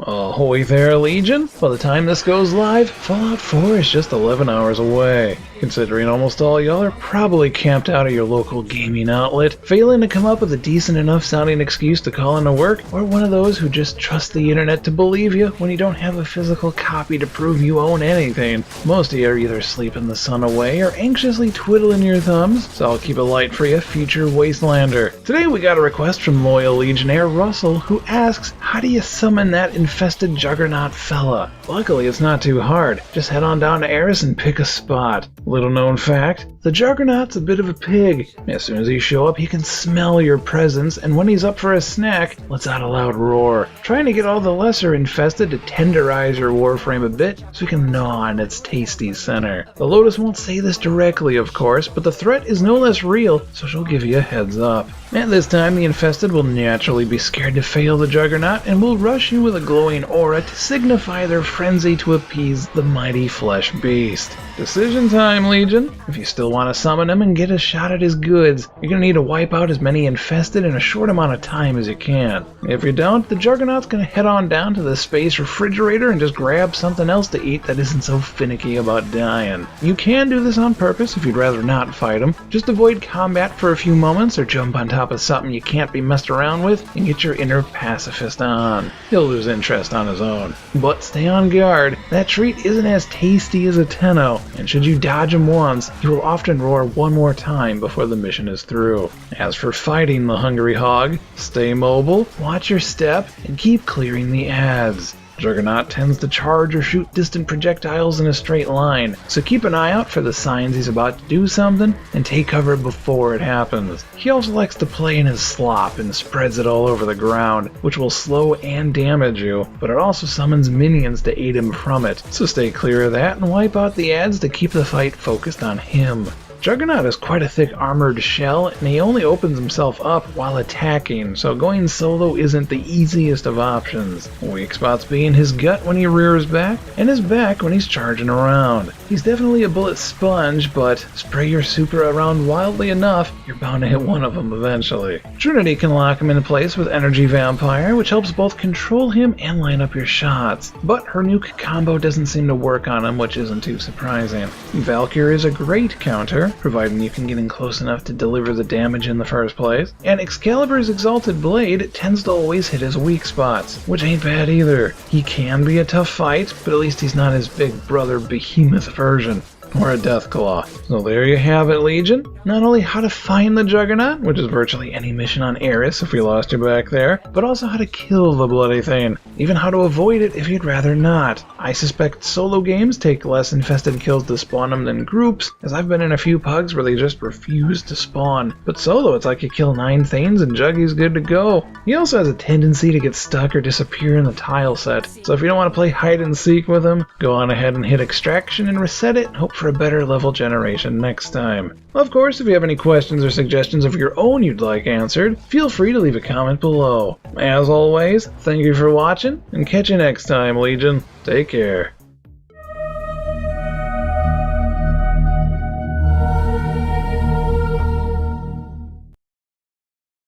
Ahoy there, Legion! By the time this goes live, Fallout 4 is just 11 hours away. Considering almost all y'all are probably camped out at your local gaming outlet, failing to come up with a decent enough sounding excuse to call into work, or one of those who just trust the internet to believe you when you don't have a physical copy to prove you own anything. Most of you are either sleeping the sun away or anxiously twiddling your thumbs, so I'll keep it light for you, future Wastelander. Today we got a request from loyal Legionnaire Russell, who asks, how do you summon that infested Juggernaut fella? Luckily it's not too hard, just head on down to Eris and pick a spot. Little known fact, the Juggernaut's a bit of a pig. As soon as you show up, he can smell your presence, and when he's up for a snack, lets out a loud roar, trying to get all the lesser infested to tenderize your Warframe a bit so you can gnaw on its tasty center. The Lotus won't say this directly, of course, but the threat is no less real, so she'll give you a heads up. At this time, the infested will naturally be scared to fail the Juggernaut and will rush you with a glowing aura to signify their frenzy to appease the mighty flesh beast. Decision time, Legion. If you still want to summon him and get a shot at his goods, you're going to need to wipe out as many infested in a short amount of time as you can. If you don't, the Juggernaut's going to head on down to the space refrigerator and just grab something else to eat that isn't so finicky about dying. You can do this on purpose if you'd rather not fight him. Just avoid combat for a few moments or jump on top of something you can't be messed around with and get your inner pacifist on. He'll lose interest on his own. But stay on guard. That treat isn't as tasty as a Tenno, and should you dodge him once, he will often roar one more time before the mission is through. As for fighting the hungry hog, stay mobile, watch your step, and keep clearing the ads. Juggernaut tends to charge or shoot distant projectiles in a straight line, so keep an eye out for the signs he's about to do something and take cover before it happens. He also likes to play in his slop and spreads it all over the ground, which will slow and damage you, but it also summons minions to aid him from it, so stay clear of that and wipe out the ads to keep the fight focused on him. Juggernaut is quite a thick armored shell, and he only opens himself up while attacking, so going solo isn't the easiest of options. Weak spots being his gut when he rears back, and his back when he's charging around. He's definitely a bullet sponge, but spray your super around wildly enough, you're bound to hit one of them eventually. Trinity can lock him into place with Energy Vampire, which helps both control him and line up your shots, but her nuke combo doesn't seem to work on him, which isn't too surprising. Valkyrie is a great counter, providing you can get in close enough to deliver the damage in the first place, and Excalibur's Exalted Blade tends to always hit his weak spots, which ain't bad either. He can be a tough fight, but at least he's not his big brother behemoth version. Or a Deathclaw. So there you have it, Legion. Not only how to find the Juggernaut, which is virtually any mission on Eris if we lost you back there, but also how to kill the bloody thing. Even how to avoid it if you'd rather not. I suspect solo games take less infested kills to spawn them than groups, as I've been in a few pugs where they just refuse to spawn. But solo, it's like you kill 9 things and Juggy's good to go. He also has a tendency to get stuck or disappear in the tile set, so if you don't want to play hide and seek with him, go on ahead and hit extraction and reset it and hope for a better level generation next time. Of course, if you have any questions or suggestions of your own you'd like answered, feel free to leave a comment below. As always, thank you for watching, and catch you next time, Legion. Take care.